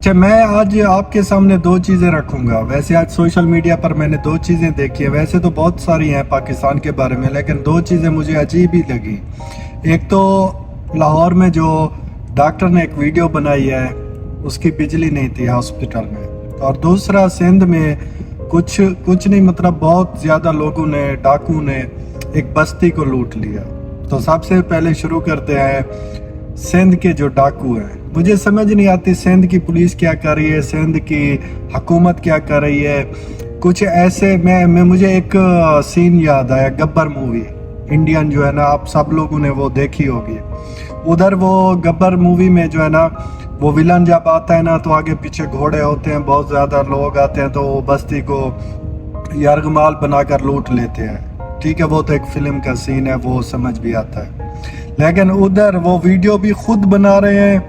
अच्छा, मैं आज आपके सामने दो चीज़ें रखूंगा। वैसे आज सोशल मीडिया पर मैंने दो चीज़ें देखी है। वैसे तो बहुत सारी हैं पाकिस्तान के बारे में, लेकिन दो चीज़ें मुझे अजीब ही लगी। एक तो लाहौर में जो डॉक्टर ने एक वीडियो बनाई है, उसकी बिजली नहीं थी हॉस्पिटल में। और दूसरा सिंध में कुछ कुछ नहीं, मतलब बहुत ज़्यादा लोगों ने, डाकू ने एक बस्ती को लूट लिया। तो सबसे पहले शुरू करते हैं सिंध के जो डाकू हैं। मुझे समझ नहीं आती सिंध की पुलिस क्या कर रही है, सिंध की हुकूमत क्या कर रही है। कुछ ऐसे मैं मुझे एक सीन याद आया, गब्बर मूवी इंडियन जो है ना, आप सब लोगों ने वो देखी होगी। उधर वो गब्बर मूवी में जो है ना, वो विलन जब आता है ना तो आगे पीछे घोड़े होते हैं, बहुत ज़्यादा लोग आते हैं, तो वो बस्ती को यरगमाल बनाकर लूट लेते हैं। ठीक है, वो तो एक फिल्म का सीन है, वो समझ भी आता है। लेकिन उधर वो वीडियो भी खुद बना रहे हैं।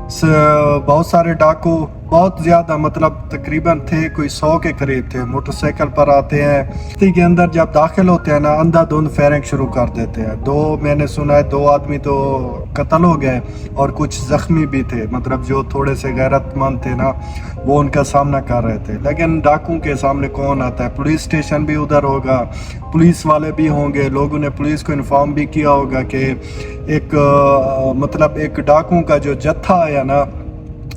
बहुत सारे डाकू, बहुत ज्यादा, मतलब तकरीबन थे कोई 100 के करीब थे, मोटरसाइकिल पर आते हैं। बस्ती के अंदर जब दाखिल होते हैं ना, अंधाधुंध फायरिंग शुरू कर देते हैं। मैंने सुना है 2 आदमी तो कत्ल हो गए और कुछ जख्मी भी थे। मतलब जो थोड़े से गैरतमंद थे ना, वो उनका सामना कर रहे थे। लेकिन डाकू के सामने कौन आता है? पुलिस स्टेशन भी उधर होगा, पुलिस वाले भी होंगे, लोगों ने पुलिस को इन्फॉर्म भी किया होगा कि मतलब एक डाकू का जो जत्था आया ना,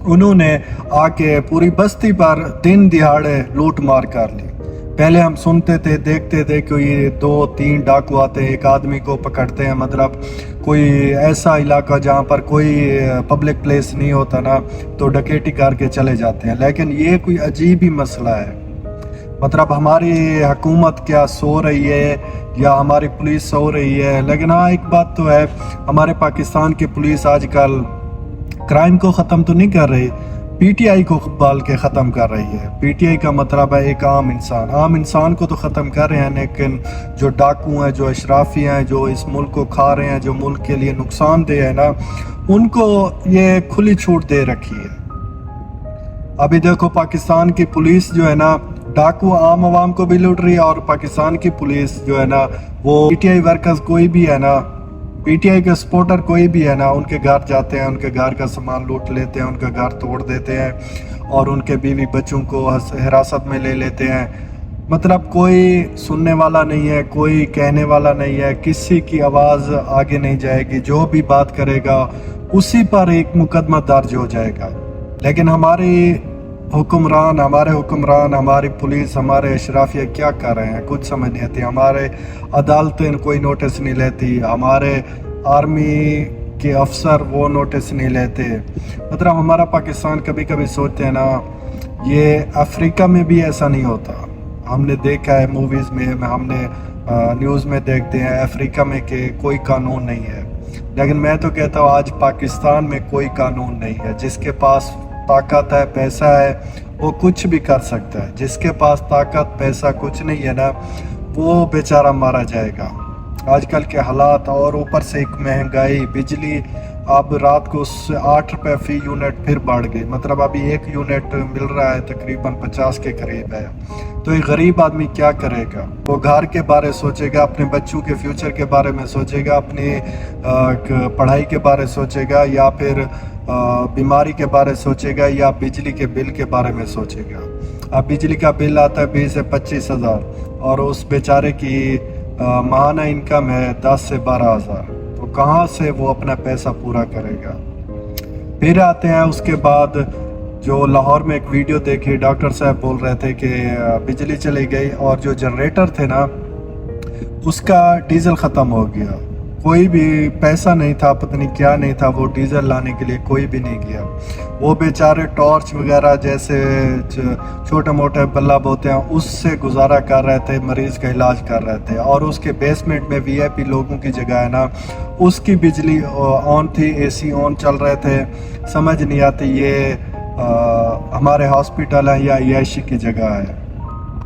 उन्होंने आके पूरी बस्ती पर दिन दिहाड़े लूट मार कर ली। पहले हम सुनते थे, देखते थे कि ये 2-3 डाकू आते हैं, एक आदमी को पकड़ते हैं। मतलब कोई ऐसा इलाका जहाँ पर कोई पब्लिक प्लेस नहीं होता ना, तो डकैती करके चले जाते हैं। लेकिन ये कोई अजीब ही मसला है। मतलब हमारी हुकूमत क्या सो रही है या हमारी पुलिस सो रही है? लेकिन हाँ, एक बात तो है, हमारे पाकिस्तान की पुलिस आजकल क्राइम को ख़त्म तो नहीं कर रही, पीटीआई को बाल के ख़त्म कर रही है। पीटीआई का मतलब है एक आम इंसान को तो ख़त्म कर रहे हैं, लेकिन जो डाकू हैं, जो अशराफी हैं, जो इस मुल्क को खा रहे हैं, जो मुल्क के लिए नुकसानदेह है ना, उनको ये खुली छूट दे रखी है। अभी देखो, पाकिस्तान की पुलिस जो है ना, डाकू आम आवाम को भी लूट रही है, और पाकिस्तान की पुलिस जो है ना, वो पीटीआई वर्कर्स कोई भी है ना, पीटीआई के सपोर्टर कोई भी है ना, उनके घर जाते हैं, उनके घर का सामान लूट लेते हैं, उनका घर तोड़ देते हैं और उनके बीवी बच्चों को हिरासत में ले लेते हैं। मतलब कोई सुनने वाला नहीं है, कोई कहने वाला नहीं है, किसी की आवाज़ आगे नहीं जाएगी। जो भी बात करेगा उसी पर एक मुकदमा दर्ज हो जाएगा। लेकिन हमारे हुक्मरान, हमारी पुलिस, हमारे अशराफिया क्या कर रहे हैं? कुछ समझ नहीं आती। हमारे अदालतें कोई नोटिस नहीं लेती, हमारे आर्मी के अफसर वो नोटिस नहीं लेते। मतलब हमारा पाकिस्तान, कभी कभी सोचते हैं ना, ये अफ्रीका में भी ऐसा नहीं होता। हमने देखा है मूवीज़ में, हमने न्यूज़ में देखते हैं अफ्रीका में कि कोई कानून नहीं है। लेकिन मैं तो कहता हूँ आज पाकिस्तान में कोई कानून नहीं है। जिसके पास ताकत है, पैसा है, वो कुछ भी कर सकता है। जिसके पास ताकत, पैसा कुछ नहीं है ना, वो बेचारा मारा जाएगा। आजकल के हालात, और ऊपर से एक महंगाई, बिजली अब रात को 8 रुपये फी यूनिट फिर बढ़ गई। मतलब अभी 1 यूनिट मिल रहा है तकरीबन 50 के करीब है। तो एक गरीब आदमी क्या करेगा? वो घर के बारे सोचेगा, अपने बच्चों के फ्यूचर के बारे में सोचेगा, अपनी पढ़ाई के बारे सोचेगा, या फिर बीमारी के बारे सोचेगा, या बिजली के बिल के बारे में सोचेगा। अब बिजली का बिल आता है 20 से 25 हज़ार, और उस बेचारे की माहाना इनकम है 10 से 12 हज़ार। तो कहाँ से वो अपना पैसा पूरा करेगा? फिर आते हैं उसके बाद, जो लाहौर में एक वीडियो देखी, डॉक्टर साहब बोल रहे थे कि बिजली चली गई और जो जनरेटर थे ना, उसका डीजल ख़त्म हो गया। कोई भी पैसा नहीं था, पता नहीं क्या नहीं था, वो डीजल लाने के लिए कोई भी नहीं गया। वो बेचारे टॉर्च वगैरह जैसे छोटे मोटे बल्ब होते हैं, उससे गुजारा कर रहे थे, मरीज़ का इलाज कर रहे थे। और उसके बेसमेंट में वीआईपी लोगों की जगह है ना, उसकी बिजली ऑन थी, एसी ऑन चल रहे थे। समझ नहीं आती ये हमारे हॉस्पिटल है या याशी की जगह है।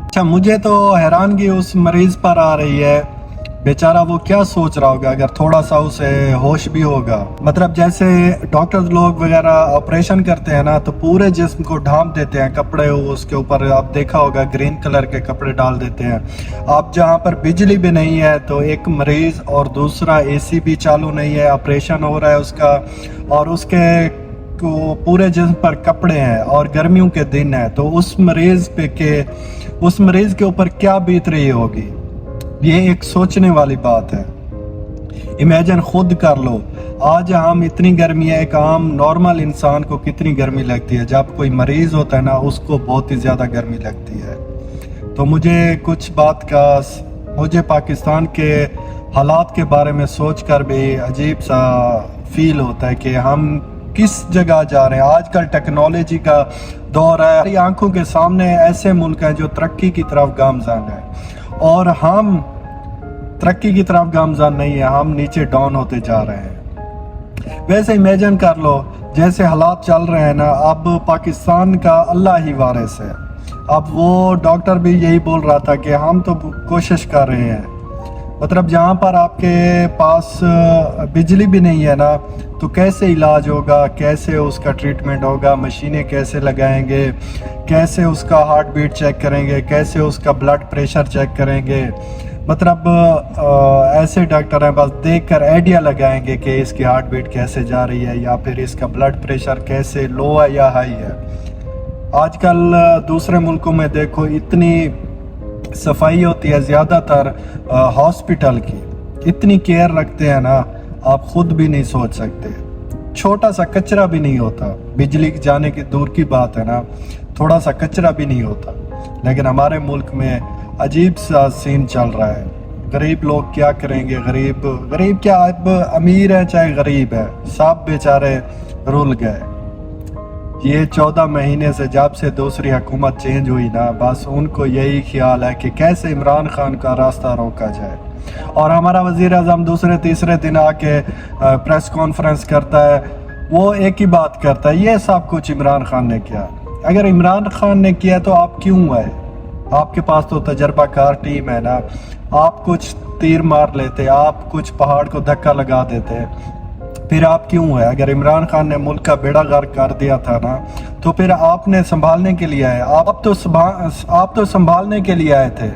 अच्छा, मुझे तो हैरानगी उस मरीज़ पर आ रही है। बेचारा वो क्या सोच रहा होगा अगर थोड़ा सा उसे होश भी होगा। मतलब जैसे डॉक्टर लोग वगैरह ऑपरेशन करते हैं ना, तो पूरे जिस्म को ढांप देते हैं कपड़े, उसके ऊपर आप देखा होगा ग्रीन कलर के कपड़े डाल देते हैं। अब जहाँ पर बिजली भी नहीं है, तो एक मरीज और दूसरा एसी भी चालू नहीं है, ऑपरेशन हो रहा है उसका, और उसके को पूरे जिस्म पर कपड़े हैं और गर्मियों के दिन है, तो उस मरीज के ऊपर क्या बीत रही होगी। ये एक सोचने वाली बात है। इमेजिन खुद कर लो, आज हम इतनी गर्मी है, एक आम नॉर्मल इंसान को कितनी गर्मी लगती है, जब कोई मरीज होता है ना उसको बहुत ही ज़्यादा गर्मी लगती है। तो मुझे पाकिस्तान के हालात के बारे में सोच कर भी अजीब सा फील होता है कि हम किस जगह जा रहे हैं। आजकल टेक्नोलॉजी का दौर है, हमारी आंखों के सामने ऐसे मुल्क हैं जो तरक्की की तरफ गामजान है, और हम तरक्की की तरफ गामजान नहीं है, हम नीचे डाउन होते जा रहे हैं। वैसे इमेजिन कर लो, जैसे हालात चल रहे हैं ना, अब पाकिस्तान का अल्लाह ही वारिस है। अब वो डॉक्टर भी यही बोल रहा था कि हम तो कोशिश कर रहे हैं, मतलब जहाँ पर आपके पास बिजली भी नहीं है ना, तो कैसे इलाज होगा, कैसे उसका ट्रीटमेंट होगा, मशीनें कैसे लगाएंगे, कैसे उसका हार्ट बीट चेक करेंगे, कैसे उसका ब्लड प्रेशर चेक करेंगे। मतलब ऐसे डॉक्टर हैं बस देखकर आइडिया लगाएंगे कि इसकी हार्ट बीट कैसे जा रही है, या फिर इसका ब्लड प्रेशर कैसे लो है या हाई है। आजकल दूसरे मुल्कों में देखो, इतनी सफाई होती है ज़्यादातर हॉस्पिटल की, इतनी केयर रखते हैं ना, आप खुद भी नहीं सोच सकते। छोटा सा कचरा भी नहीं होता, बिजली जाने की दूर की बात है ना, थोड़ा सा कचरा भी नहीं होता। लेकिन हमारे मुल्क में अजीब सा सीन चल रहा है। गरीब लोग क्या करेंगे, गरीब क्या, अब अमीर है चाहे गरीब है, सब बेचारे रुल गए। ये 14 महीने से जब से दूसरी हुकूमत चेंज हुई ना, बस उनको यही ख्याल है कि कैसे इमरान खान का रास्ता रोका जाए। और हमारा वज़ीर आज़म दूसरे तीसरे दिन आके प्रेस कॉन्फ्रेंस करता है, वो एक ही बात करता है, ये सब कुछ इमरान खान ने किया। अगर इमरान खान ने किया तो आप क्यों आए? आपके पास तो तजर्बाकार टीम है ना, आप कुछ तीर मार लेते, आप कुछ पहाड़ को धक्का लगा देते, फिर आप क्यों है? अगर इमरान खान ने मुल्क का बेड़ा गर्क कर दिया था ना, तो फिर आपने संभालने के लिए आए। आप तो संभालने के लिए आए थे।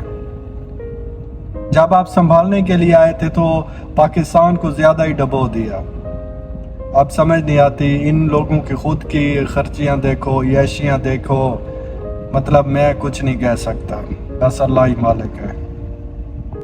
जब आप संभालने के लिए आए थे तो पाकिस्तान को ज्यादा ही डबो दिया। अब समझ नहीं आती, इन लोगों की खुद की खर्चियां देखो, यशियां देखो, मतलब मैं कुछ नहीं कह सकता, बस अल्लाह ही मालिक है।